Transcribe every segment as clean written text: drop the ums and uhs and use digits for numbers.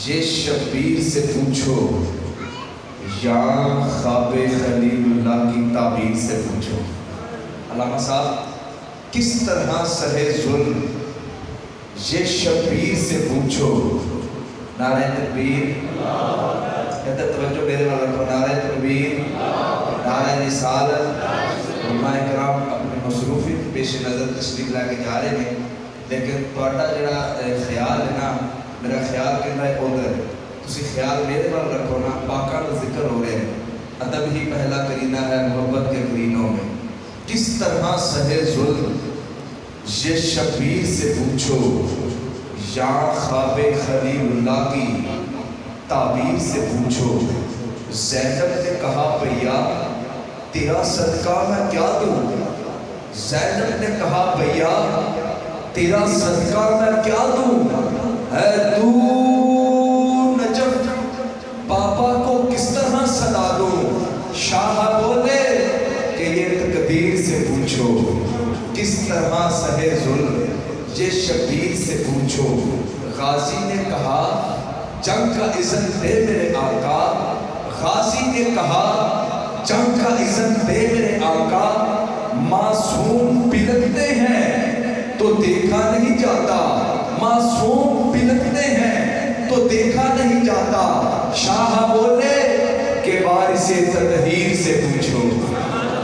یہ شبیر سے پوچھو یا خواب خلیل اللہ کی تعبیر سے پوچھو۔ علامہ صاحب کس طرح سہے ظلم یہ شبیر سے پوچھو۔ نعرہ تکبیر، کہتے توجہ میرے والا رکھو، نعرہ تکبیر، نعرہ رسالت۔ علماء کرام اپنی مصروفیت پیش نظر تشریف لا کے جا رہے ہیں، لیکن تھوڑا جڑا خیال ہے نا، میرا خیال کہنا ہے ادھر، تسی خیال میرے وال رکھو نا۔ پاکاں کا ذکر ہو رہے ہیں، ادب ہی پہلا کرینہ ہے محبت کے کرینوں میں۔ کس طرح سہے ظلم یہ شبیر سے پوچھو یا خواب خلیل اللہ کی تعبیر سے پوچھو۔ زینب نے کہا بھیا تیرا صدقہ میں کیا دوں؟ زینب نے کہا بھیا تیرا صدقہ میں کیا دوں؟ اے تو نجف پاپا کو کس طرح صدا دوں؟ شاہ بولے کہ یہ تقدیر سے پوچھو۔ کس طرح سہے ظلم یہ شبیر سے پوچھو۔ غازی نے کہا جنگ کا اذن دے میرے آقا، غازی نے کہا جنگ کا اذن دے میرے آقا، معصوم پلکتے ہیں تو دیکھا نہیں جاتا، معصوم پلکتے ہیں تو دیکھا نہیں جاتا۔ شاہ بولے کہ وارث تطہیر سے پوچھو۔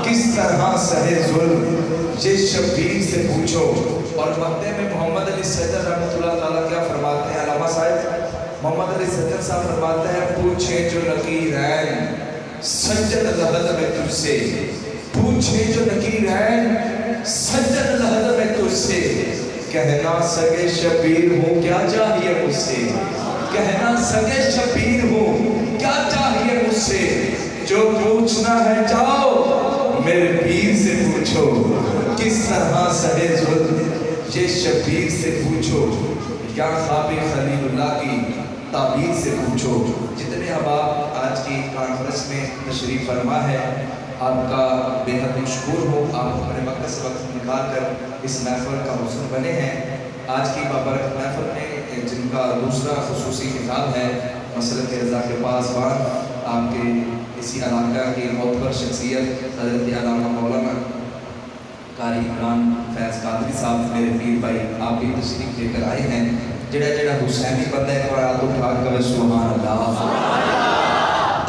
کس طرح سہے ظلم یہ شبیر سے پوچھو۔ اور مقدمے میں محمد علی سجاد رحمۃ اللہ تعالیٰ کیا فرماتے ہیں؟ علامہ صاحب محمد علی سجاد صاحب فرماتے ہیں پوچھے جو نکیرین سجد لحظ میں تجھ سے، پوچھے جو نکیرین سجد لحظ میں تجھ سے، کہنا سگے شبیر ہوں کیا چاہیے مجھ سے، کہنا سگے شبیر ہوں کیا چاہیے مجھ سے، جو پوچھنا ہے جاؤ میرے پیر سے پوچھو۔ کس طرح سہے ظلم یہ شبیر سے پوچھو یا خواب خلیل اللہ کی تعبیر سے پوچھو۔ جتنے احباب آج کی کانفرنس میں تشریف فرما ہے آپ کا بے حد مشکور ہوں۔ آپ اپنے وقت سے وقت نکال کر اس محفل کا حصہ بنے ہیں۔ آج کی بابرکت محفل میں جن کا دوسرا خصوصی خطاب ہے مسلک رضا کے پاسبان، آپ کے اسی علاقہ کی معتبر شخصیت حضرت علامہ مولانا قاری عمران فیض قادری صاحب، میرے پیر بھائی، آپ بھی تشریف لے کر آئے ہیں۔ جڑا جڑا حسینی بندہ ہے اور ہاتھ اٹھا کر سبحان اللہ۔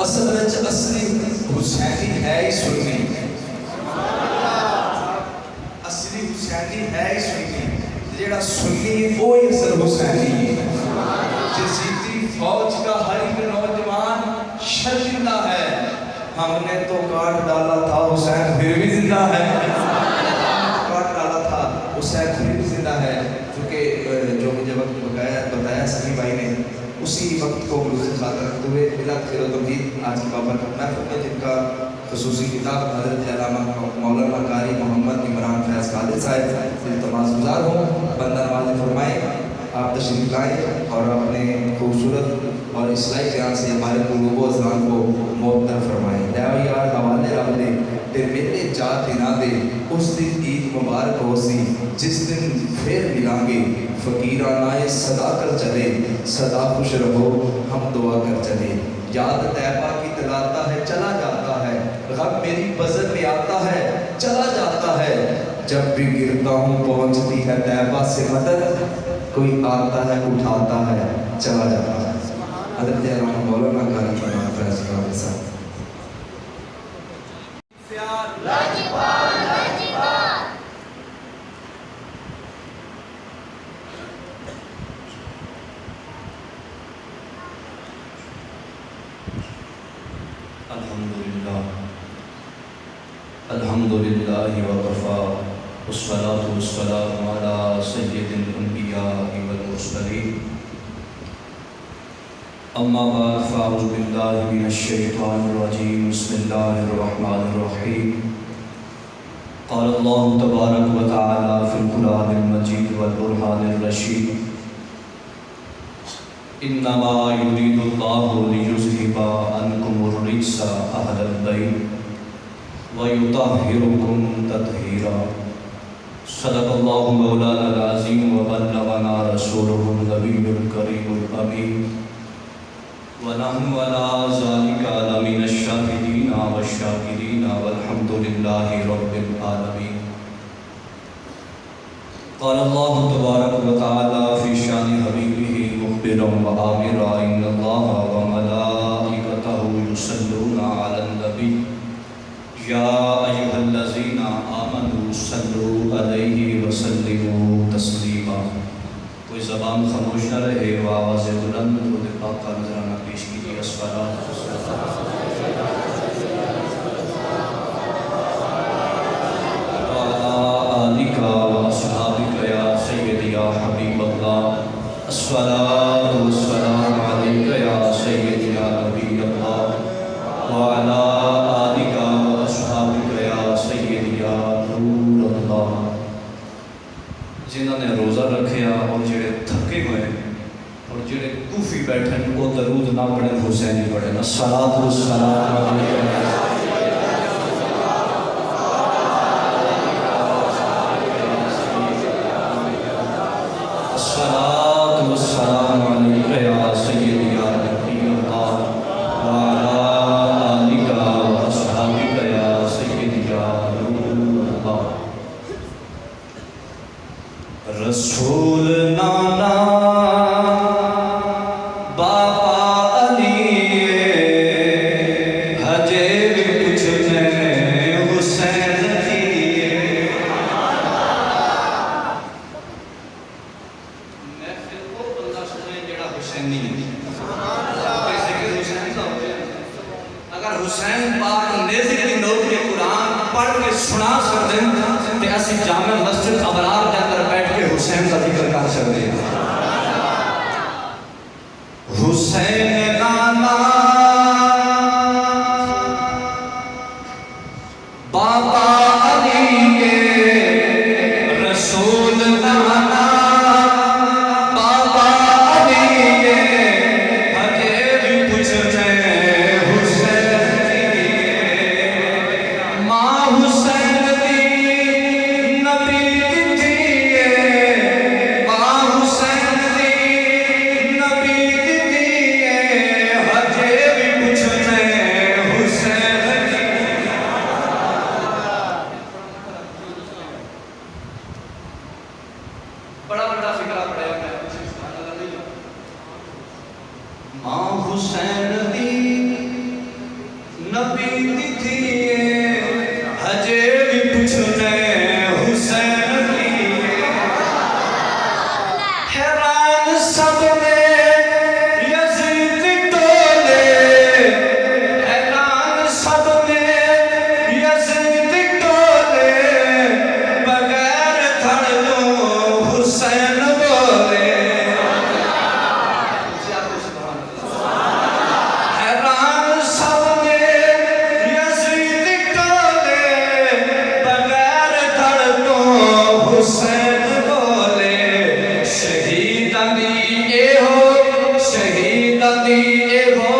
اصل وچ اصلی حسینی ہے ہی سنی، اصلی حسینی ہے ہی سنی، جڑا سنی وہی اصل حسینی ہے۔ جزیدی فوج کا ہر ایک نوجوان شرمندہ ہے، ہم نے تو کاٹ ڈالا تھا حسین پھر بھی زندہ ہے، کاٹ ڈالا تھا حسین پھر بھی زندہ ہے۔ کیونکہ جو مجھے وقت بتایا سنی بھائی نے، اسی وقت کو ملوث خاطر رکھتے ہوئے بلا خیر و تمہید آج کی بابرکت محفل میں جن کا خصوصی خطاب حضرت علامہ مولانا قاری محمد عمران فیض قادری صاحب التماس گزار ہوں بندہ نوازی فرمائیں، آپ تشریف لائیں اور اپنے خوبصورت اور اصلاحی بیان سے ہمارے قلوب و اذہان کو معطر فرمائیں۔ اے یار حوالے رب دے تے میرے چار دنا دے، اس دن عید مبارک ہو سی جس دن پھر ملیں گے، فقیرانہ صدا کر چلے، صدا خوش رہو ہم دعا کر چلے۔ یاد طیبہ کی دلاتا ہے چلا جاتا ہے، غم میری بزر میں آتا ہے چلا جاتا ہے، جب بھی گرتا ہوں پہنچتی ہے طیبہ سے مدد، کوئی آتا ہے اٹھاتا ہے چلا جاتا ہے۔ حضرت علامہ مولانا قاری محمد فیض قادری صاحب۔ الحمدللہ وکفا والصلاة والسلام علی سید الانبیاء والمرسلین، اما بعد فاعوذ باللہ من الشیطان الرجیم، بسم اللہ الرحمن الرحیم۔ قال اللہ تبارک و تعالی فی القرآن المجید والبرہان الرشید، انما یرید اللہ لیذہب عنکم الرجس اہل البیت وَيُطَهِّرُكُمْ تَطْهِيرًا۔ صدق اللہ مولانا العظیم وبلغنا رسولہ النبی الکریم الامین ونحن على ذلك لمن الشاهدين والشاكرين والحمد لله رب العالمين. قال الله تبارك وتعالى في شان حبيبه مخبرا وآمرا إن الله وملائكته يصلون على النبي يا أيها الذين آمنوا صلوا عليه وسلموا تسليما. کوئی زبان خاموش نہ رہے وہ آواز بلند درود پاک کا نذرانہ پیش کیجیے. الصلاۃ وعلی آلک واصحابک یا سیدی یا حبیب اللہ. الصلاۃ والسلام علیک یا سیدی یا نبی اللہ وعلی آلک واصحابک یا سیدی یا نور اللہ. جنہوں نے روزہ رکھیا اور جڑے تھکے ہوئے اور جڑے کوفی بیٹھے وہ درود نہ پڑھیں حسینی پڑھیں. الصلاۃ والسلام علیک الصلاۃ والسلام علیک یا سیدی یا نبی اللہ وعلی آلک واصحابک یا سیدی یا نور اللہ. رسول نانا بابا علی ہجے بھی پوچھنے حسین کی. محفل کو بندہ سنے جڑا حسینی ہے. اگر حسین پاک نیزی کی نوٹ کے قرآن پڑھ کے سنا سکتے ہیں تو ایسی جامع مسجد ابرار کے اندر بیٹھ کے حسین کا ذکر کر سکتے ہیں. حسین نانا بابا علی کے رسول نانا بابا علی کے ہجے بھی پوچھتے حسین کی. ماں حسین دی نبی دی ماں حسین دی نبی دی ہجے بھی پوچھتے حسین کی. بڑا بڑا فکرہ پڑھایا میں ماں حسین دی نبی دی ہجے بھی پوچھنے حسین کی. حیران سب نے یزید ٹولے حیران سب نے یزید ٹولے بغیر دھڑ لو حسین بولے. حیران سب نے یزید ٹولے بغیر دھڑ لو حسین بولے. شہیداں دی اے ہو شہیداں دی اے ہو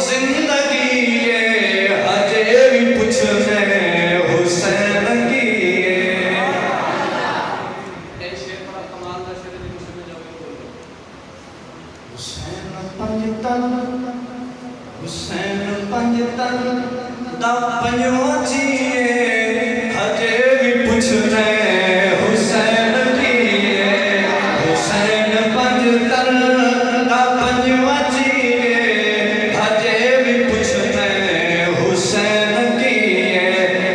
زندگی ہے ہجے بھی پوچھنے حسین کی. حسین پنجتن حسین پنجتن دا پنجواں جیے ہجے بھی پوچھنے حسین کی. حسین پنجتن دا پنجواں جیے ہجے بھی پوچھنے حسین کی.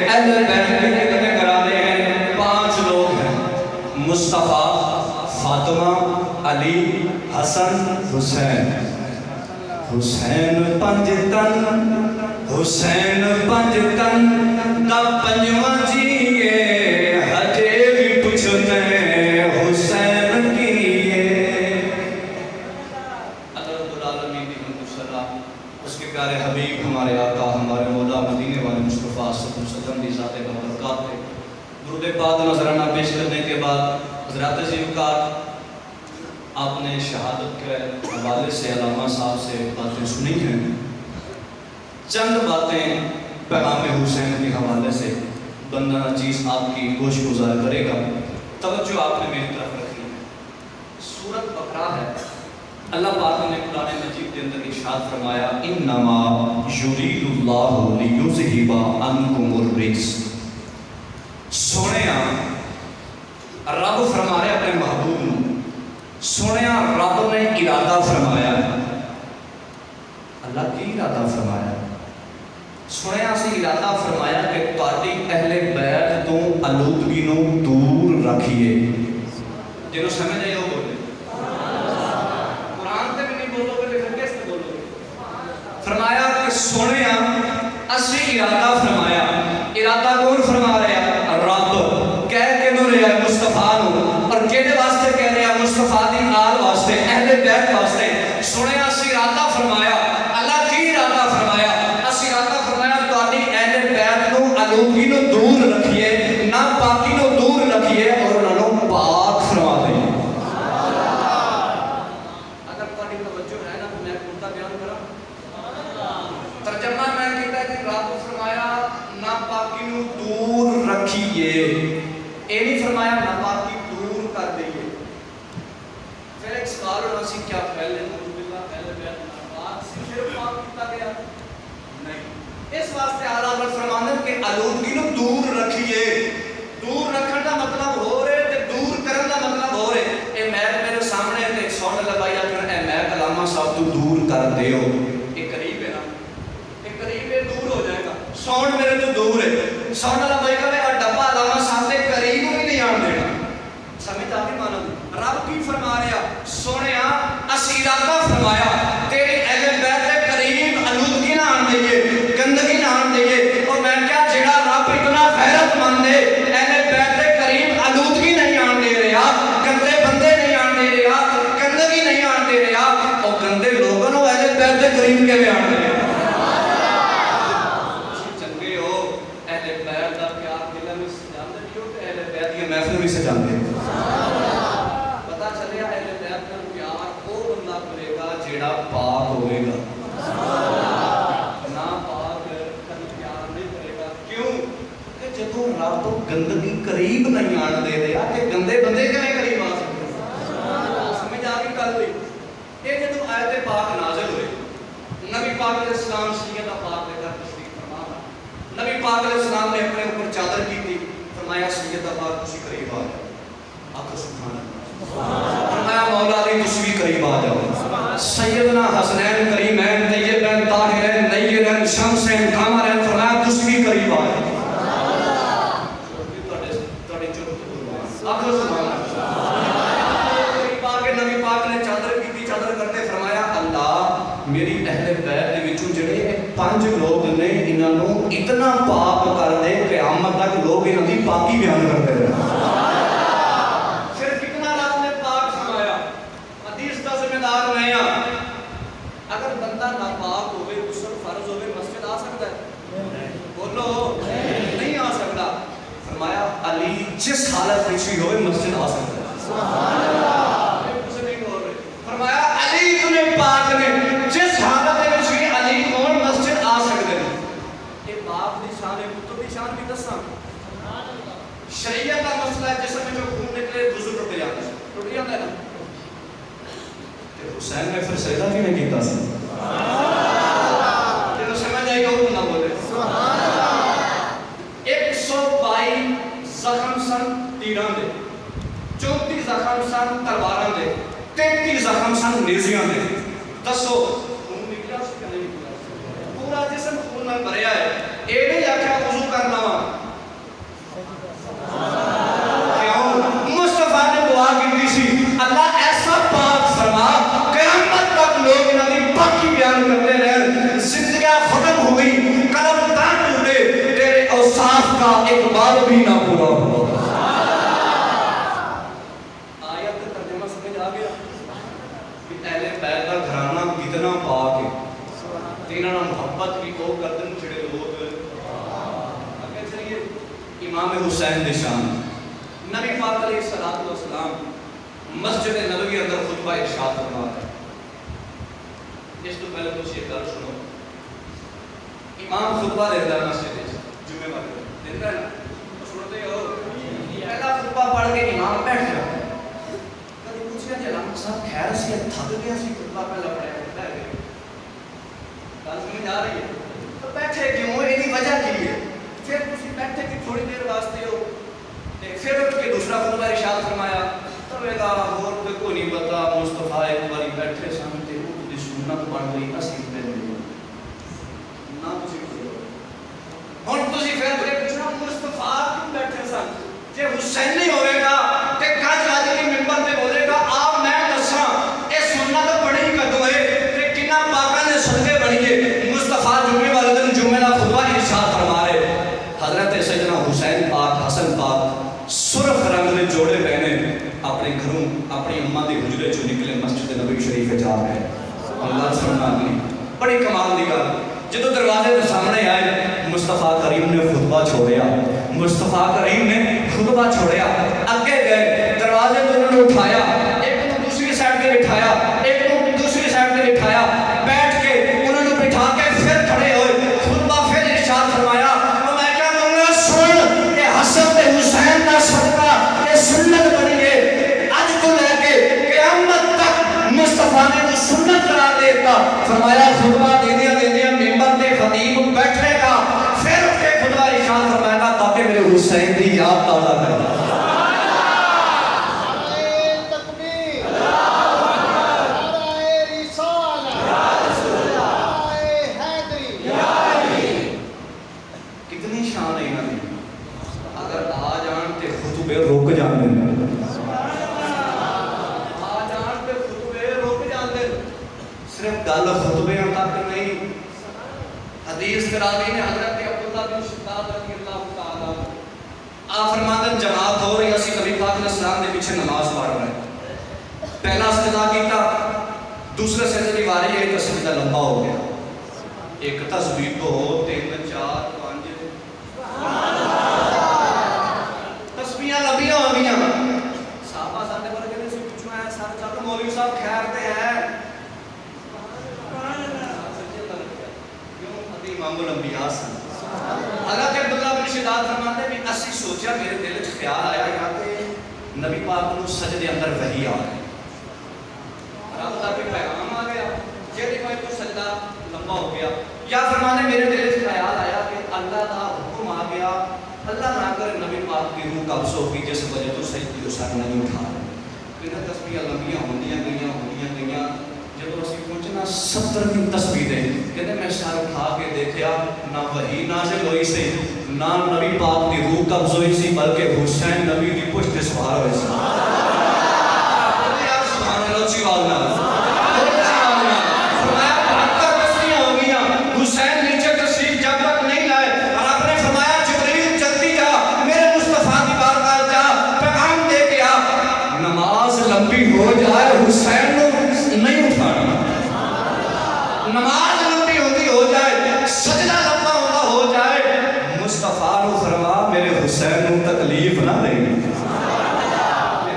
اہل بیت کے کتنے گھرانے ہیں؟ 5 لوگ ہیں. مصطفیٰ، فاطمہ، علی، حسن، حسین. حسین پنجتن حسین پنجتن دا پنجواں جیے ہجے بھی پوچھنے حسین کی. اللہ رب العالمین کی صلاح اس کے پیارے حبیب ہمارے آقا ہمارے مولا مدینے والے مصطفیٰ صلی اللہ علیہ وسلم کی ذات بابرکات پہ درود پاک نذرانہ پیش کرنے کے بعد حضرات ذیوکار آپ نے شہادت کے حوالے سے علامہ صاحب سے باتیں سنی ہیں. چند باتیں پیغام حسین کے حوالے سے بندہ چیز آپ کی گوش گزار کرے گا. توجہ آپ نے میری طرف رکھنی ہے. سورت بقرہ ہے اللہ پاک نے قرآن مجید کے اندر ارشاد فرمایا انما یرید اللہ لیذہب عنکم الرجس. سونیا رب فرما رہے اپنے محبوب نو، سونیا رب نے ارادہ فرمایا. اللہ کی ارادہ فرمایا؟ سنیا سی ارادہ فرمایا کہ تہاڈی اہل بیت تو آلودگی نو دور رکھیے. جنوں سمجھ آئی وہ بولے قرآن تے بھی نہیں بولو گے لیکن کس تے بولو گے؟ فرمایا کہ سونیا اسی ارادہ فرمایا. ارادہ کون فرما رہا ہے؟ رب. کہہ کے نو رہا ہے مصطفیٰ نو، اور کہدے واسطے کہہ رہا ہے؟ مصطفیٰ دی آل واسطے، اہل بیت واسطے. سونیا اسی ارادہ فرمایا. اللہ کی ارادہ فرمایا؟ اسی ارادہ فرمایا تہاڈی اہل بیت نو آلودگی نو دور رکھیے، نہ پاکی نو دور رکھیے، اور انہاں نو پاک فرما دئیے. اگر تہاڈی توجہ ہے نا تو میں پورا بیان کراں. ترجمہ میں کیتا ہے کہ رب فرمایا ناپاکی نو دور رکھیے، اے نہیں فرمایا ناپاکی دور کر دئیے. پھر ایک سوال ہونا سی کیا پہلے پہلے بیان ناپاک صرف پاک کیتا گیا؟ نہیں. اس واسطے اعلیٰ حضرت فرماندے کہ آلودگی نو دور رکھیے. دور رکھن دا مطلب ہو رہے تے دور کرن دا مطلب ہو رہے. اے میک میرے سامنے تے ساؤنڈ لگائی آکھن اے میک علامہ صاحب تو دور کر دیو. اے قریب ہے نا، اے قریب ہے، دور ہو جائے گا. ساؤنڈ میرے تو دور ہے، ساؤنڈ والا بھائی کہے اور ڈبا علامہ صاحب دے قریب بھی نہیں آن دینا. سمجھ آ گئی مانو؟ رب کی فرما رہا سونیا اسی ارادہ فرمایا تیرے اہل بیت دے قریب آلودگی نہ آن دئیے، گندگی نہ آن دئیے. اور میں کیا جڑا رب اتنا غیرت مند ہے اہل بیت دے قریب آلودگی نہیں آن دے رہا، گندے بندے نہیں آن دے رہا، گندگی نہیں آن دے رہا، اور گندے لوگوں نو اہل بیت دے قریب کیویں آن دے رہا؟ چنگے ہو اہل بیت دا پیار دل میں سجاندے ہو تے اہل بیت دی محفل بھی سجاندے ہو. پتہ چلیا اہل بیت دا پیار او بندہ کرے گا جیڑا پاک ہوئے گا. جدوں رب گندگی قریب نہیں آن دے رہا کہ گندے بندے کیویں قریب آ سکتے؟ سمجھ آ گئی گل ہوئی؟ یہ جدوں آیت پاک نازل ہوئی، نبی پاک علیہ السلام سیدہ پاک دے گھر تشریف فرما. نبی پاک علیہ السلام نے اپنے اوپر چادر کی تھی، فرمایا سیدہ پاک تسی قریب آ جاؤ. آخر سبحان اللہ. فرمایا مولا علی تسی بھی قریب آ جاؤ. سیدنا حسنین کریمین طیبین طاہرین نیرین شمسین قمرین، فرمایا تسی بھی قریب آ جاؤ. نبی پاک نے چادر کی تھی، چادر کرتے فرمایا اللہ میری اہل بیت دے وچوں جڑے 5 لوگ نے انہاں نو اتنا پاک کر دے قیامت تک لوگ انہاں دی پاکی بیان کرتے رہے. صرف کتنا رب نے پاک فرمایا. حدیث دا ذمہ دار میں ہاں. اگر بندہ ناپاک ہوئے، غسل فرض ہوئے، مسجد آ سکتا ہے؟ بولو نہیں آ سکتا. فرمایا علی جس حالت میں بھی ہوئے مسجد آ سکتا ہے. سبحان اللہ. فرمایا علی ابن پاک نے جس حالت میں بھی علی کون مسجد آ سکتے ہیں. یہ باپ دی شان ہے، پتر دی شان بھی دساں. شریعت کا مسئلہ ہے جسم میں جو خون نکلے وضو ٹوٹ جاتا ہے، ٹوٹ جاتا ہے نا. حسین نے پھر سجدہ کیوں نہیں کیتا سی؟ یہ تو سمجھ آئے گا وہ نہ بولے. 122 زخم سن تیراں دے، 34 زخم سن تلواراں دے، 33 زخم سن نیزیاں دے. دسو خون نکلا سی کہ نہیں نکلا؟ پورا جسم خون نال بھریا ہے. اے نہیں آکھیا وضو کرنا وا. کیوں؟ مصطفیٰ نے دعا کی سی اللہ ایسا پاک فرما قیامت تک لوگ انہاں دی پاکی بیان کرتے رہن. زندگیاں ختم ہو گئی، قلم تان ٹوٹے، تیرے اوصاف کا ایک بار بھی نہ پورا ہوا. آیت کا ترجمہ سمجھ آ گیا کہ اہل بیت کا گھرانہ کتنا پاک ہے. تینوں نال محبت بھی کو کردن جڑے لوگ اگے چلیے. امام حسین دی شان. نبی پاک علیہ الصلوۃ والسلام مسجد نبوی اندر خطبہ ارشاد فرما ہے. اس تو پہلے تو ایک گل سنو. امام خطبہ دیتا ہے مسجد میں جمعے والے دیتا ہے نا، سنتے ہو؟ پہلا خطبہ پڑھ کے امام بیٹھ جاتا ہے. کبھی پوچھا علامہ صاحب خیر سی تھک گیا سی خطبہ پہلا پڑھیا بیٹھ گئے گل سمجھ آ رہی ہے تو بیٹھے کیوں یہ وجہ کی ہے پھر تسی بیٹھے کہ تھوڑی دیر واسطے ہو پھر اٹھ کے دوسرا خطبہ ارشاد فرمایا تو ایگا اور کوئی نہیں پتا مصطفیٰ ایک باری بیٹھے سن تے وہ دی سنت بن گئی اسی پہ نہ تسی ہن تسی پھر پوچھنا مصطفیٰ کیوں بیٹھے سن جے حسین نہیں ہوئے گا تے کج اج کے منبر تے بولے گا آپ میں دساں اے سنت بڑی کدو ہے تے کنا پاکاں نے صدقے بنیے مصطفیٰ جمعے والے دن جمعے دا خطبہ ارشاد فرما رہے حضرت سیدنا حسین پاک حسن پاک سرخ رنگ دے جوڑے پہنے اپنے گھروں اپنی اماں دے حجرے چوں نکلے مسجد نبوی شریف جا رہے اللہ سبحانہ نہیں بڑی کمال دی گل جدوں دروازے دے سامنے آئے مصطفیٰ کریم نے خطبہ چھوڑیا مصطفیٰ کریم نے خطبہ چھوڑیا اگے گئے دروازے تو انہوں نے اٹھایا ایک کو دوسری سائڈ پہ بٹھایا ایک کو دوسری سائڈ پہ بٹھایا بیٹھ کے انہوں نے بٹھا کے پھر کھڑے ہوئے خطبہ پھر ارشاد فرمایا میں کیا کہوں گا سن یہ حسن تے حسین دا صدقہ یہ سنت بنی ہے اج تو لے کے قیامت تک مصطفیٰ نے وہ سنت قرار دیتا فرمایا خطبہ دے دیا ممبر تے خطیب بیٹھے گا پھر اٹھ کے خطبہ ارشاد فرمائے گا تاکہ میرے حسین دی یاد تازہ کرنا کتنی شان ہے انہوں نے اگر آ جان تے خطبے رک جاندے صرف گل خطبے تک نہیں حدیث کراوی نے حضرت عبداللہ بن شداد رضی اللہ تعالیٰ آپ فرماتے ہیں جماعت ہو رہی اسی نبی پاک علیہ السلام دے پیچھے نماز پڑھ رہے ہیں پہلا سجدہ کیتا دوسرے سجدے کی واری ہے تو سجدہ لمبا ہو گیا ایک تسبیح تو ہو 3 4 5 تسبیحاں لمبیاں ہو گئیں صحابہ سارے پر کہتے سے پوچھنا ہے سارے چاہتے مولوی صاحب خیر تے ہے امام الانبیاء سن حضرت عبداللہ بن شداد فرماتے ہیں اسی سوچا میرے دل وچ خیال آیا یا کہ نبی پاک نو سجدے اندر وحی آ گئی رب دا کوئی پیغام آ گیا جہدی کوئی تو سجدہ لمبا ہو گیا یا فرمانے میرے دل وچ خیال آیا کہ اللہ دا حکم آ گیا اللہ نہ کر نبی پاک کی روح قبض ہو گئی جس وجہ تو سجدے کو سر نہیں اٹھا رہے پھر تسبیحاں لمبیاں ہوندیاں گئیاں جب اسی پہنچنا 70 کی تسبیح دے کہتے میں سر اٹھا کے دیکھیا نہ وحی نازل ہوئی سی نہ نبی پاک دی روح قبض ہوئی سی بلکہ حسین نبی دی پشت سوار ہوئی سی سبحان اللہ اچھی بات نہ فرمایا 72 تسبیحاں ہو گئیاں حسین نیچے تشریف جب تک نہیں لائے اور آپ نے فرمایا جبریل جلدی جا میرے مصطفیٰ کی بارگاہ جا پیغام دے کے آ نماز لمبی ہو جائے حسین نہیں اٹھانا نماز لمبی ہوتی ہو جائے سجدہ لمبا ہوتا ہو جائے مصطفیٰ نو فرما میرے حسین نو تکلیف نہ دے میرے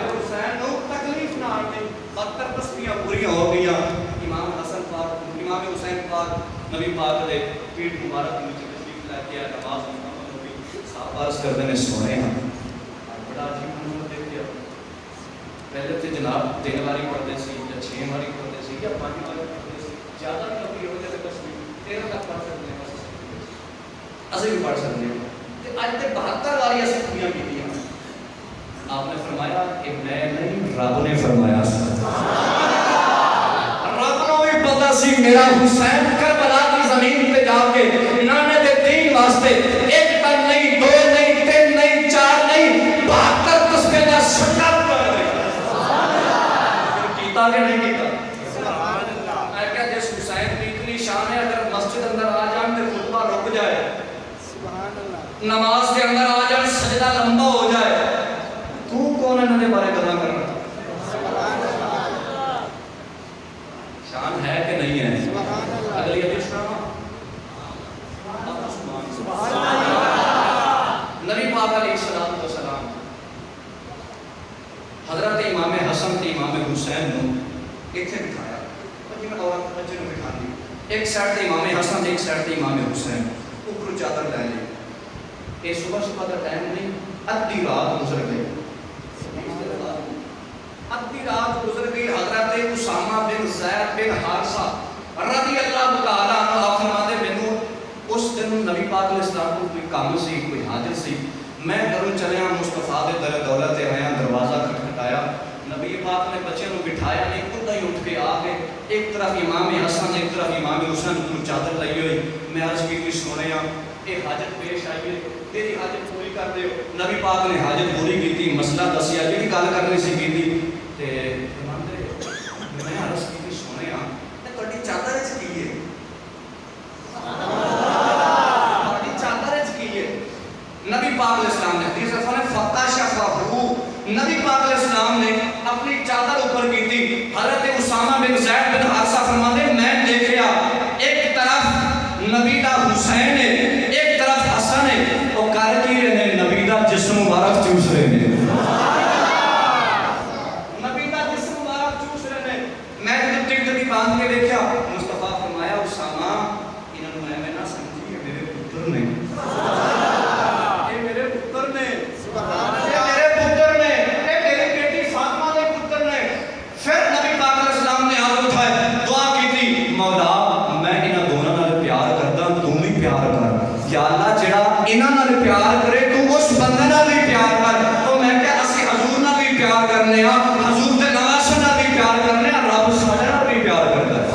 حسین نو تکلیف نہ دے 72 تسبیحاں پوری ہو گئیاں امام حسن پاک امام حسین پاک نبی پاک دے پیٹ مبارک نیچے تشریف لے کے نماز مکمل ہو گئی صحابہ عرض کردے نے سونے ہیں بڑا عجیب منظر دیکھ لیا پہلے تے جناب 3 باری پڑھتے سی یا 6 باری پڑھتے سی یا 5 باری پڑھتے سی زیادہ لمبی ہو جائے تسبیح 13 تک پڑھ سکتے ہیں اسی بھی پڑھ سکتے ہیں تے اج تے 72 باری اسی پوریاں کیتیاں آپ نے فرمایا کہ میں نہیں رب نے فرمایا رب نو بھی پتہ سی میرا حسین کربلا کی زمین پہ جا کے نانے دے دین واسطے ایک تن نہیں 2 نہیں 3 نہیں 4 نہیں 72 تسبیح دا سنت کہ نہیں کیتا میں کہا جس حسین کی اتنی شان ہے اگر مسجد اندر آ جان تو خطبہ رک جائے نماز کے اندر آ جان سجدہ لمبا ہو جائے تو کون ہے انہوں نے بارے گلا کرنا شان ہے کہ نہیں ہے اگلی حدیث سناواں نبی پاک علیہ الصلوۃ والسلام حضرت امام حسن تے امام حسین نو ایتھے بٹھایا جی میں اور بچے نو بٹھا دی ایک سائڈ تے امام حسن ایک سائڈ تے امام حسین اوپر چادر لے لی اے صبح دا ٹائم نہیں ادھی رات گزر گئی ادھی کی رات گزر گئی. حضرت اسامہ بن زید بن حارثہ رضی اللہ تعالیٰ عنہ آپ فرماتے مینوں اس دن نبی پاک علیہ السلام کو کوئی کام سی, کوئی حاجت سی, میں گھروں چلیا مصطفیٰ دے در دولت آیا, دروازہ کھٹکھٹایا, نبی پاک نے بچے کو بٹھایا نہیں, خود ہی اٹھ کے آ کے ایک طرف امام حسن ایک طرف امام حسین کو چادر لائی ہوئی, میں عرض کی سونے یہ حاجت پیش آئی ہے, تیری حاجت پوری کر دے. نبی پاک نے حاجت پوری کی تھی, مسئلہ دسیا جی گل کرنی سی کی تے میں عرض کی سونے تہاڈی چادر وچ کی ہے, تہاڈی چادر وچ کی ہے. نبی پاک علیہ السلام نے حدیث فرمایا فکشفہ, نبی پاک علیہ السلام نے اپنی چادر اوپر کی تھی. حضرت اسامہ بن زید بن حارثہ فرماتے میں دیکھیا ایک طرف نبی دا حسین ہے, ایک طرف حسن ہے, وہ کر کی رہے ہیں نبی دا جسم مبارک چوس رہے ہیں, نبی دا جسم مبارک چوس رہے ہیں. میں جب ٹکٹ کی باندھ کے دیکھا, مصطفیٰ فرمایا اسامہ انہوں نے میں نہ سمجھی یہ میرے پتر نے, یہ میرے پتر نے, یہ میرے پتر نے, یہ میری بیٹی فاطمہ دے پتر نے. پھر نبی پاک علیہ السلام نے ہاتھ اٹھائے, دعا کی تھی مولا میں انہاں دونوں نال پیار کردا, تو بھی پیار کر یا اللہ, جڑا انہاں نال پیار کرے تو اس بندے نال بھی پیار کر. تو میں کہ اسی حضور نال بھی پیار کرنے ہاں, حضور دے نواسے نال بھی پیار کرنے ہاں, رب ساڈے نال بھی پیار کردا ہے.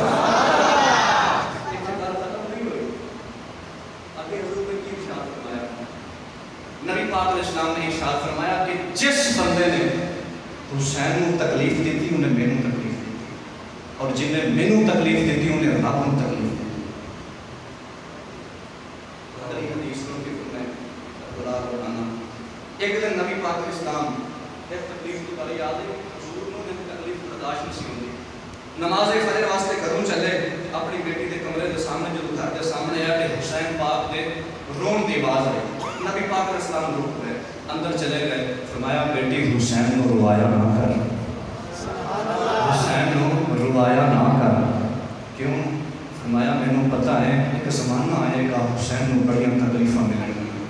نبی پاک علیہ السلام نے ارشاد فرمایا کہ جس بندے نے حسین کو تکلیف دی تھی انہیں مینوں تکلیف دی تھی, اور جن نے مینوں تکلیف دی تھی انہیں رب کو تکلیف دی تھی. ایک دن نبی پاک علیہ السلام ایک تکلیف کی گل یاد ہے, حضور نے تکلیف برداشت نہیں ہوتی. نماز فجر واسطے گھروں چلے, اپنی بیٹی کے کمرے کے سامنے جب گھر کے سامنے آیا کہ حسین پاک دے رون کی آواز آئی, نبی پاک علیہ السلام رک گئے, اندر چلے گئے, فرمایا بیٹی حسین کو روایا نہ کر, حسین کو روایا نہ کر. کیوں؟ فرمایا مینوں پتہ ہے ایک زمانہ آئے گا حسین کو بڑی تکلیفاں ملن گیاں,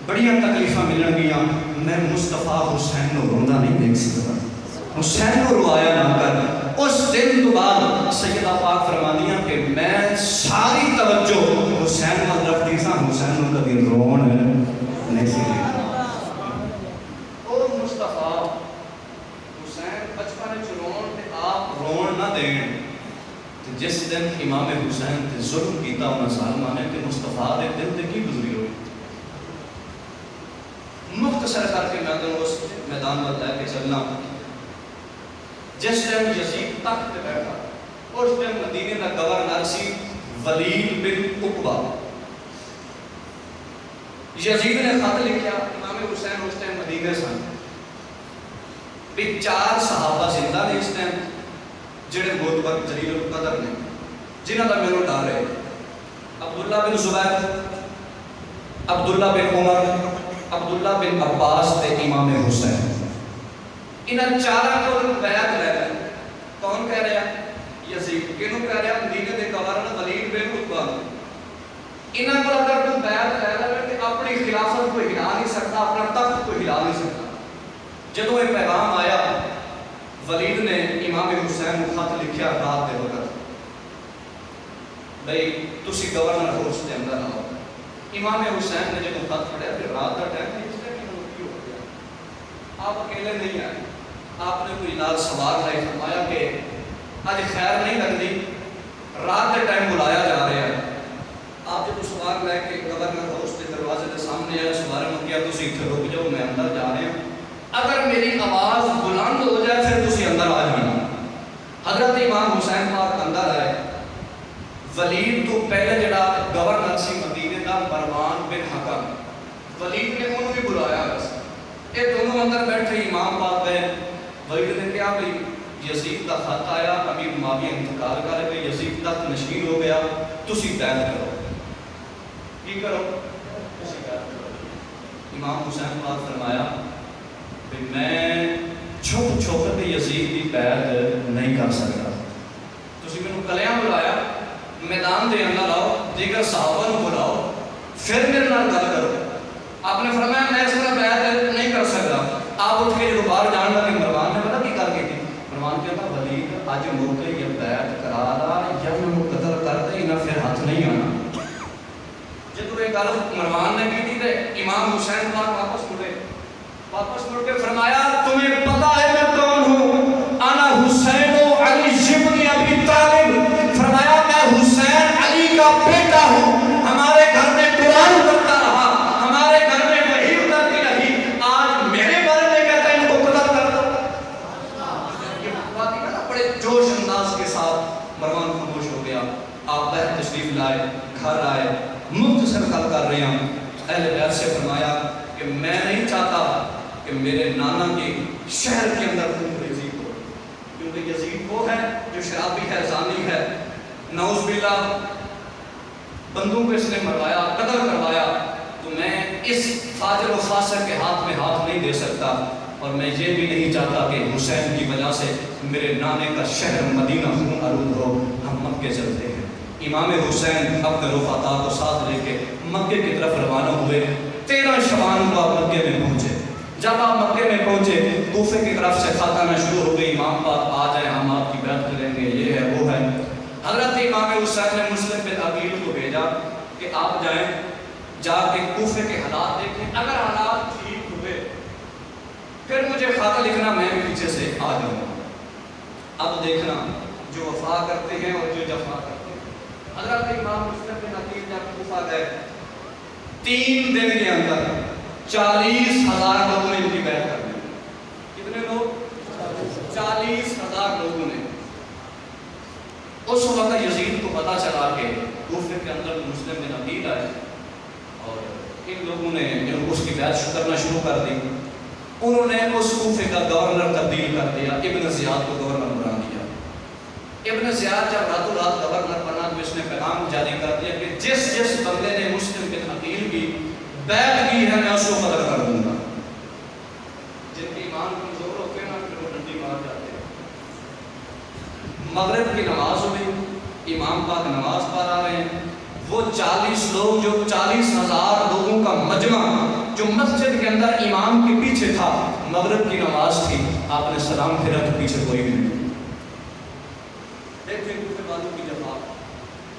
بڑی تکلیفاں ملن گیاں, میں مصطفیٰ حسین کو روندا نہیں دیکھ سکتا, حسین کو روایا نہ کر. اس دن تو بعد سیدہ پاک فرمانیاں کہ میں ساری توجہ حسین کو رکھتی سا, حسین کو کبھی رون نہیں سی دیتا. او مصطفیٰ حسین بچپن وچ رون تے آپ رون نہ دین, جس دن امام حسین تے ظلم کیتا انہاں ظالماں نے تے مصطفیٰ دے دل تے کی گزری ہوئی. مختصر کر کے میں اس میدان میں لے کے چلنا. جس ٹائم یزید تخت پہ بیٹھا, اس ٹائم مدینے کا گورنر سی ولید بن عقبہ. یزید نے خط لکھا, امام حسین اس ٹائم مدینے سن, بھی 4 صحابہ زندہ نے اس ٹائم جڑے معتبر جلیل القدر نے, جنہاں دا میرے ڈر ہے, عبداللہ بن زبیر, عبداللہ بن عمر, عبداللہ بن عباس تے امام حسین. انہاں چاراں کو بیعت لے لیں. کون کہہ رہا؟ یزید. کینوں کہہ رہا؟ مدینے دے گورنر ولید بن عقبہ. انہاں کو اگر کوئی بیعت لے لے کہ اپنی خلافت کو ہلا نہیں سکتا, اپنا تخت کو ہلا نہیں سکتا. جدوں یہ پیغام آیا, ولید نے امام حسین کو خط لکھیا رات دے وقت, بھئی تسی گورنر ہاؤس دے اندر آؤ. امام حسین نے جب خط پڑھیا پھر رات کا ٹائم آپ اکیلے نہیں آئے, آپ نے کوئی نال سوار لائی, فرمایا کہ آج خیر نہیں لگتی, رات کے ٹائم بلایا جا رہا ہے. آپ جب سوار لے کے گورنر ہاؤس کے دروازے کے سامنے آئے, سوار نے کیا تسی اتنے رک جاؤ, میں اندر جا رہا ہوں, اگر میری آواز بلند ہو جائے پھر تسی اندر آ جانا. حضرت امام حسین پاک اندر آئے. ولید تو پہلے جڑا گورنر سی مدینے کا مروان بن حکم, ولید نے انہوں بھی بلایا. بس یہ دونوں اندر بیٹھے, امام پاک گئے. ولید نے کہا بھئی یزید کا خط آیا, امیر معاویہ انتقال کر گئے, یزید تخت نشین ہو گیا, تسی بیعت کرو. کی کرو؟ تسی بیعت کرو. امام حسین پاک فرمایا کہ میں چھپ چھپ کے یزید کی بیعت نہیں کر سکتا. تسی میں نے کلیاں بلایا, میدان دے اندر آؤ, دیگر صحابہ کو بلاؤ, پھر میرے نال گل کرو. آپ نے فرمایا میں اس طرح بیعت نہیں کر سکتا. آپ اٹھ کے جو باہر جان لگے, مروان نے پتہ کی کر کے تھی, مروان اج موقع یا بیعت کرا لا یا میں قتل کر دے نہ پھر ہاتھ نہیں آنا. جب یہ گل مروان نے کی تھی تے امام حسین پاک واپس مڑ کے فرمایا تمہیں پتہ ہے میں کون ہوں؟ انا حسین و علی ابن ابی طالب. فرمایا میں حسین علی کا بیٹا ہوں. ہمارے گھر میں قرآن اترتا رہا, ہمارے گھر میں وحی اترتی رہی. آج میرے بارے میں کہتا ہے ان کو قتل کر دو. یہ بات ہے نا, بڑے جوش انداز کے ساتھ مروان خاموش ہو گیا. آپ بیت تشریف لائے, گھر آئے, مختصر گل کر رہے ہیں. اہل بیت سے فرمایا کہ میں نہیں چاہتا کہ میرے نانا کے شہر کے اندر خون ریزی ہو, کیونکہ یزید وہ ہے جو شرابی ہے, زانی ہے, نعوذ باللہ بندوں کو اس نے مروایا, قتل کروایا. تو میں اس فاجر و فاسق کے ہاتھ میں ہاتھ نہیں دے سکتا, اور میں یہ بھی نہیں چاہتا کہ حسین کی وجہ سے میرے نانے کا شہر مدینہ خون آلود ہو. ہم مکے چلتے ہیں. امام حسین اپنے رفقا کو ساتھ لے کے مکے کی طرف روانہ ہوئے. 13 شعبان کو آپ مکے میں پہنچے. جب آپ مکے میں پہنچے کوفے کی طرف سے خاتمہ شروع ہو گئی, امام پاک آ جائیں, ہم آپ کی بیعت کریں گے, یہ ہے وہ ہے. حضرت امام حسین نے مسلم بن عقیل کو بھیجا کہ آپ جائیں, جا کے کوفے کے حالات دیکھیں, اگر حالات ٹھیک ہوئے پھر مجھے خط لکھنا, میں بھی پیچھے سے آ جاؤں گا. اب دیکھنا جو وفا کرتے ہیں اور جو جفا کرتے ہیں. حضرت امام مسلم بن عقیل جب کوفہ گئے 3 دن کے اندر 40,000 لوگوں نے ان کی بیعت کر دی. کتنے لوگ؟ 40,000 لوگوں نے. اس وقت یزید کو پتا چلا کہ کوفے کے اندر مسلم بن عقیل آئے, اور ان لوگوں نے اس کی بیعت کرنا شروع کر دی. انہوں نے اس کوفے کا گورنر تبدیل کر دیا, ابن زیاد کو گورنر بنا دیا. ابن زیاد جب راتوں رات گورنر بنا تو اس نے پیغام جاری کر دیا کہ جس جس بندے نے مسلم بن عقیل کی بیعت کی ہے میں اس کو قتل کر دوں گا. جن کے ایمان کمزور ہوتے ہیں نا پھر وہ ڈنڈی مار جاتے ہیں. مغرب کی نماز ہوئی, امام پاک نماز پڑھا رہے ہیں. وہ 40 لوگ جو 40,000 لوگوں کا مجمع جو مسجد کے اندر امام کے پیچھے تھا, مغرب کی نماز تھی, آپ نے سلام پھیرا تو پیچھے کوئی بھی نہیں. دیکھیں کوفے والوں کی جفا,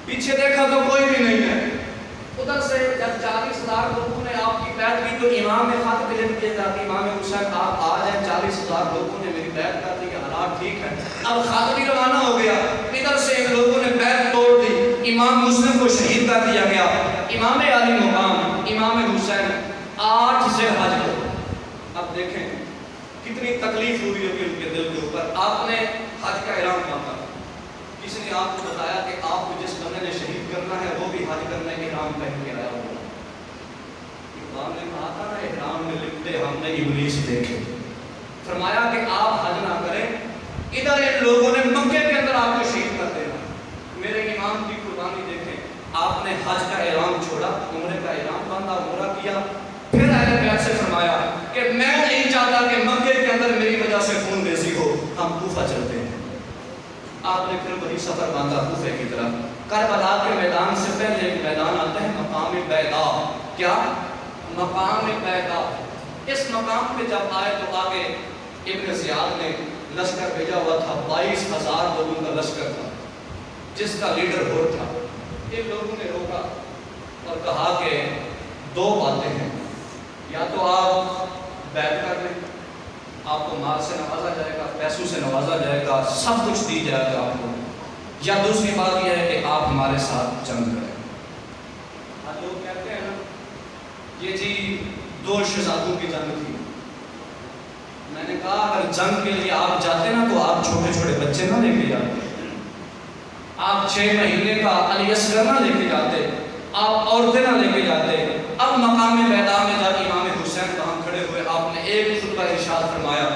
پیچھے دیکھا تو کوئی بھی نہیں ہے. ادھر سے جب 40,000 لوگوں نے آپ کی بیعت کی تو امام میں خط بھیج دیا جاتا, امام حسین آپ آ جائیں, 40,000 لوگوں نے میری بیعت کر دی, حالات ٹھیک ہے. اب خط بھی روانہ ہو گیا. ادھر سے ان لوگوں نے بیعت توڑ دی, امام مسلم کو شہید کر دیا گیا. امام علی مقام امام حسین 8 ذی الحج کو, اب دیکھیں کتنی تکلیف ہوئی ہوگی ان کے دل کے اوپر. آپ نے حج کا احرام باندھا, کسی نے آپ کو بتایا کہ آپ کو جس بندے نے شہید کرنا ہے وہ بھی حج کرنے کے احرام پہن کے آیا ہوگا. اقبال نے کہا تھا نا, احرام میں لکھتے ہم نے ابلیس دیکھے. فرمایا کہ آپ حج نہ کریں, ادھر ان لوگوں نے مکے کے اندر آپ کو شہید کر دینا. میرے امام کی قربانی دیکھیں, آپ نے حج کا احرام چھوڑا, عمرے کا احرام باندھا, عمرہ کیا, پھر اہل بیت سے فرمایا کہ میں نہیں چاہتا کہ مکے کے اندر میری وجہ سے خون ریزی ہو, ہم کوفہ چلتے ہیں. آپ نے پھر وہی سفر باندھا کوفے کی طرف. کربلا کے میدان سے پہلے ایک میدان آتا ہے مقام بیضا. کیا مقام بیضا؟ اس مقام پہ جب آئے تو آگے ابن زیاد نے لشکر بھیجا ہوا تھا, 22,000 لوگوں کا لشکر تھا جس کا لیڈر ہور تھا. ان لوگوں نے روکا اور کہا کہ 2 باتیں ہیں, یا تو آپ بیعت کر لیں, آپ کو مال سے نوازا جائے گا, پیسوں سے نوازا جائے گا, سب کچھ دی جائے گا آپ کو, یا دوسری بات یہ ہے کہ آپ ہمارے ساتھ جنگ کریں. آج لوگ کہتے ہیں نا یہ جی 2 شہزادوں کی جنگ تھی. میں نے کہا اگر جنگ کے لیے آپ جاتے نا تو آپ چھوٹے چھوٹے بچے نہ لے کے جاتے, آپ 6 مہینے کا علی اصغر نہ لے کے جاتے, آپ عورتیں نہ لے کے جاتے. اب مقام بیضا میں جب امام حسین وہاں کھڑے ہوئے, آپ نے ایک خطبہ ارشاد فرمایا,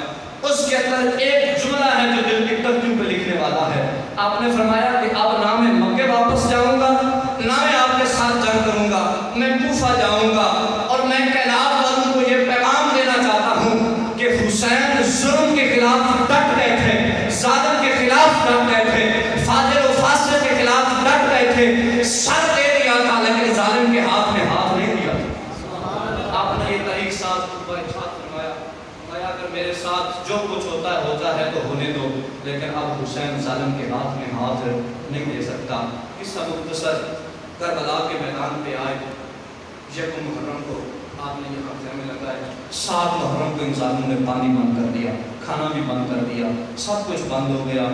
اس کے اندر ایک جملہ ہے جو دل کی تکلیف پہ لکھنے والا ہے. آپ نے فرمایا کہ اب نہ میں مکے واپس جاؤں گا, نہ میں آپ کے ساتھ جنگ کروں گا, میں کوفہ جاؤں گا, اور میں کائنات والوں کو یہ پیغام دینا چاہتا ہوں کہ حسین ظلم کے خلاف ڈٹ گئے تھے, ظالم کے خلاف ڈٹ گئے تھے, فاجر و فاسق کے خلاف ڈٹ گئے تھے, سر دے دیا تھا لیکن ظالم کے ہاتھ میں ہاتھ نہیں دیا. آپ نے یہ تحریک ساتھ خطبہ ارشاد فرمایا کہ اگر میرے ساتھ جو کچھ ہوتا ہے تو ہونے دو، لیکن اب حسین ظالم کے ہاتھ میں ہاتھ نہیں دے سکتا۔ قصہ مختصر، کربلا کے میدان پہ آئے، یکم محرم کو آپ نے یہاں خیمے لگائے، 7 محرم کو ان ظالموں نے پانی بند کر دیا، کھانا بھی بند کر دیا، سب کچھ بند ہو گیا۔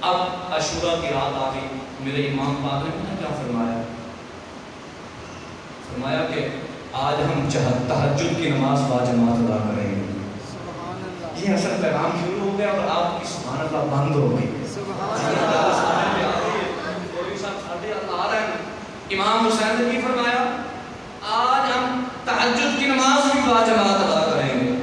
اب عاشورہ کی رات آ گئی، میرے امام پاک نے کیا فرمایا؟ فرمایا کہ آج ہم تہجد کی نماز باجماعت ادا کریں گے۔ یہ اصل پیغام شروع ہو گیا اور آپ کی سبحان اللہ بند ہو گئی۔ امام حسین نے کی فرمایا آج ہم تہجد کی نماز بھی باجماعت ادا کریں گے۔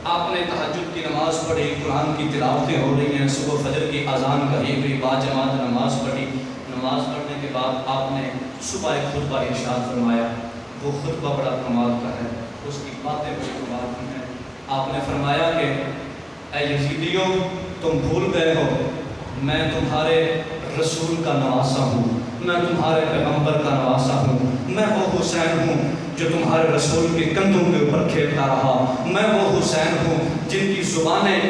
آپ نے تہجد کی نماز پڑھی، قرآن کی تلاوتیں ہو رہی ہیں، صبح فجر کی اذان کہی ہوئی، باجماعت نماز پڑھی۔ نماز پڑھنے کے بعد آپ نے صبح ایک خطبہ ارشاد فرمایا، وہ خطبہ بڑا کمال کا ہے، اس کی باتیں بڑی کمال کی ہیں۔ آپ نے فرمایا کہ اے یزیدیوں، تم بھول گئے ہو میں تمہارے رسول کا نواسا ہوں، میں تمہارے پیغمبر کا نواسا ہوں، میں وہ حسین ہوں جو تمہارے رسول کے کندھوں کے اوپر کھیلتا رہا، میں وہ حسین ہوں جن کی زبانیں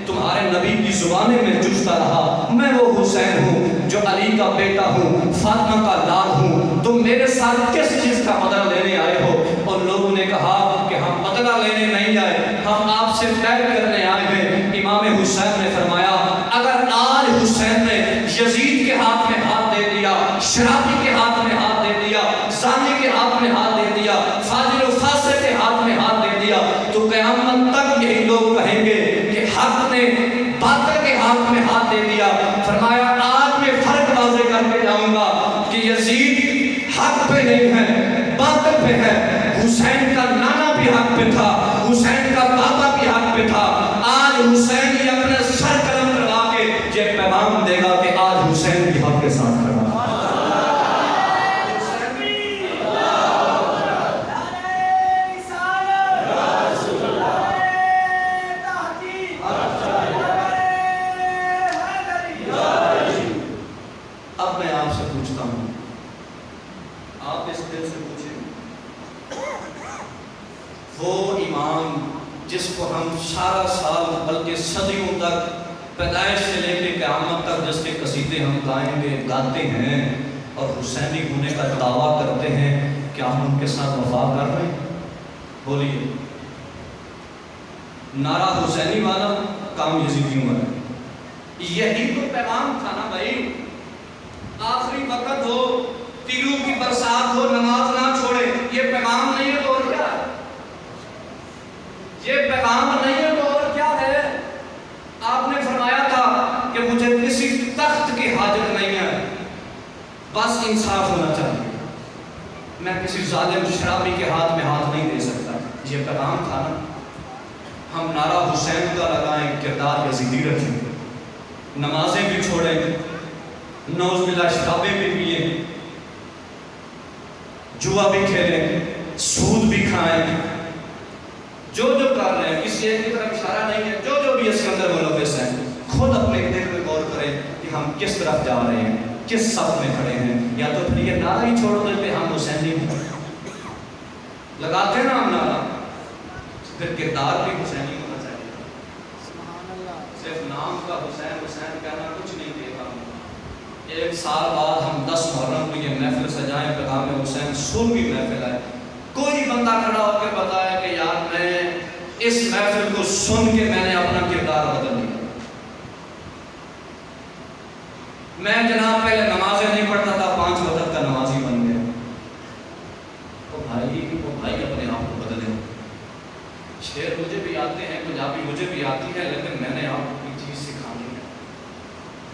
تمہارے نبی کی زبانیں میں جوجتا رہا، میں وہ حسین ہوں جو علی کا بیٹا ہوں، فاطمہ کا لال ہوں۔ تم میرے ساتھ کس چیز کا بدلہ لینے آئے ہو؟ اور لوگوں نے کہا کہ ہم بدلہ لینے نہیں آئے، ہم آپ سے طے کرنے آئے ہیں۔ امام حسین نے فرمایا اگر آج حسین نے یزید کے ہاتھ میں ہاتھ دے دیا، شرابی کے ہاتھ میں ہاتھ دے دیا، زانی کے ہاتھ میں ہاتھ دے دیا، فاجر و فاسق کے ہاتھ میں ہاتھ دے دیا، تو قیامت تک یہی لوگ کہیں گے کہ حق نے باطل کے ہاتھ میں ہاتھ دے دیا۔ فرمایا آج میں فرق واضح کر کے جاؤں گا کہ یزید حق پہ نہیں ہے، باطل پہ ہے۔ حسین کا نانا بھی حق پہ تھا، حسین کا بابا بھی حق پہ تھا۔ آج حسین یہ اپنے سر قلم کروا کے یہ پیغام دے گا کہ آج حسین بھی حق کے ساتھ کھڑا ہے۔ اب میں آپ سے پوچھتا ہوں، آپ اس دل سے پوچھیں، وہ امام جس کو ہم سارا سال بلکہ صدیوں تک پیدائش سے لے کے قیامت تک جس کے قصیدے ہم گائیں گے گاتے ہیں اور حسینی ہونے کا دعویٰ کرتے ہیں، کیا ہم ان کے ساتھ وفا کر رہے ہیں؟ بولیے، نعرہ حسینی والا کام یزیدیوں والا، یہی تو پیغام تھا نا بھائی۔ آخری وقت ہو، تیروں کی برسات ہو، نماز نہ چھوڑے، یہ پیغام نہیں ہے تو اور کیا ہے؟ یہ پیغام نہیں ہے تو اور کیا ہے؟ آپ نے فرمایا تھا کہ مجھے کسی تخت کی حاجت نہیں ہے، بس انصاف ہونا چاہیے، میں کسی ظالم شرابی کے ہاتھ میں ہاتھ نہیں دے سکتا۔ یہ پیغام تھا نا۔ ہم نعرہ حسین کا لگائیں، کردار یزیدی رکھیں، نمازیں بھی چھوڑیں، نعوذ باللہ شرابیں بھی پئیں، جوا بھی کھیلیں، سود بھی کھائیں، جو کر رہے ہیں، کسی ایک کی طرف اشارہ نہیں ہے، جو بھی اس کے اندر ملوث ہیں، خود اپنے دل میں غور کریں کہ ہم کس طرف جا رہے ہیں، کس صف میں کھڑے ہیں، یا تو پھر یہ نعرہ ہی چھوڑ دیتے ہم حسینی ہیں، لگاتے نا ہم نعرہ، پھر کردار بھی حسینی ہونا چاہیے۔ صرف نام کا حسین حسین کہنا کچھ نہیں دے گا۔ 1 سال بعد ہم 10 محرم کو یہ محفل سجائیں، پیغام حسین سن کی محفل ہے، کوئی بندہ کھڑا ہو کے بتایا کہ یار میں اس محفل کو سن کے میں نے اپنا کردار بدل لیا، میں جناب پہلے نمازیں نہیں پڑھتا تھا، 5 وقت کا نمازی بن گیا۔ وہ بھائی اپنے آپ کو بدلے۔ شعر مجھے بھی آتے ہیں، پنجابی مجھے بھی آتی ہے، لیکن میں نے آپ کو کوئی چیز سکھانی ہے۔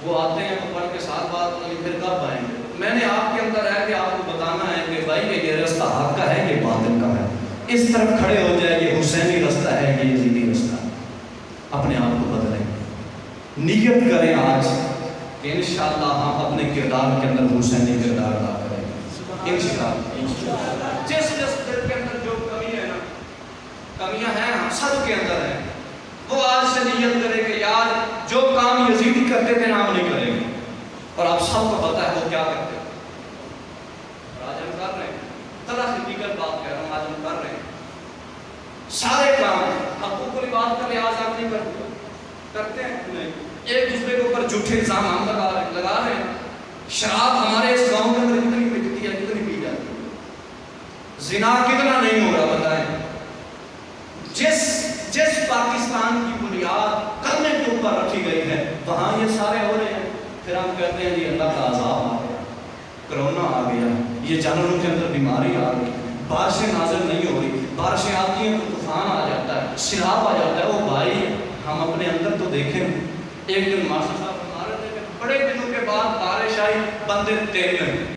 وہ آتے ہیں تو پڑھ کے ساتھ بات ہوئی، پھر کب آئیں گے؟ میں نے آپ کے اندر ہے کہ آپ کو بتانا ہے کہ بھائی یہ رستہ حق کا ہے، یہ باطل کا ہے، اس طرف کھڑے ہو جائے، یہ حسینی رستہ ہے، یہ یزیدی رستہ ہے۔ اپنے آپ کو بدلیں، نیت کریں آج کہ انشاءاللہ ہم اپنے کردار کے اندر حسینی کردار ادا کریں گے انشاءاللہ۔ جس دل کے اندر جو کمی ہے نا، کمیاں ہیں ہم سب کے اندر ہیں، وہ آج سے نیت کرے کہ یار جو کام یزیدی کرتے تھے ہم نہیں کریں گے، اور آپ سب کو پتا ہے وہ کیا کرتے ہیں، اور آج ہم کر رہے ہیں۔ طرح حقیقت بات کہہ رہا ہوں، آج ہم کر رہے ہیں سارے کام، حقوق العباد بات کا لحاظ آپ نہیں کرتے ہیں، ایک دوسرے کے اوپر جھوٹے الزام ہم لگا رہے ہیں. شراب ہمارے اس گاؤں کے اندر کتنی بکتی ہے، کتنی پی جاتی ہے. زنا کتنا نہیں ہو رہا بتائیں. جس پاکستان کی بنیاد کرنے کے اوپر رکھی گئی ہے وہاں یہ سارے ہو رہے ہیں. پھر ہم کہتے ہیں جی اللہ کا عذاب آ گیا، کرونا آ گیا، یہ جانوروں کے اندر بیماری آ گئی، بارشیں نازل نہیں ہو رہی، بارشیں آتی ہیں تو طوفان آ جاتا ہے، سیلاب آ جاتا ہے. وہ بھائی ہم اپنے اندر تو دیکھیں. ایک دن ماسٹر صاحب ہمارے بڑے دنوں کے بعد بارش آئی، بندے تیرنے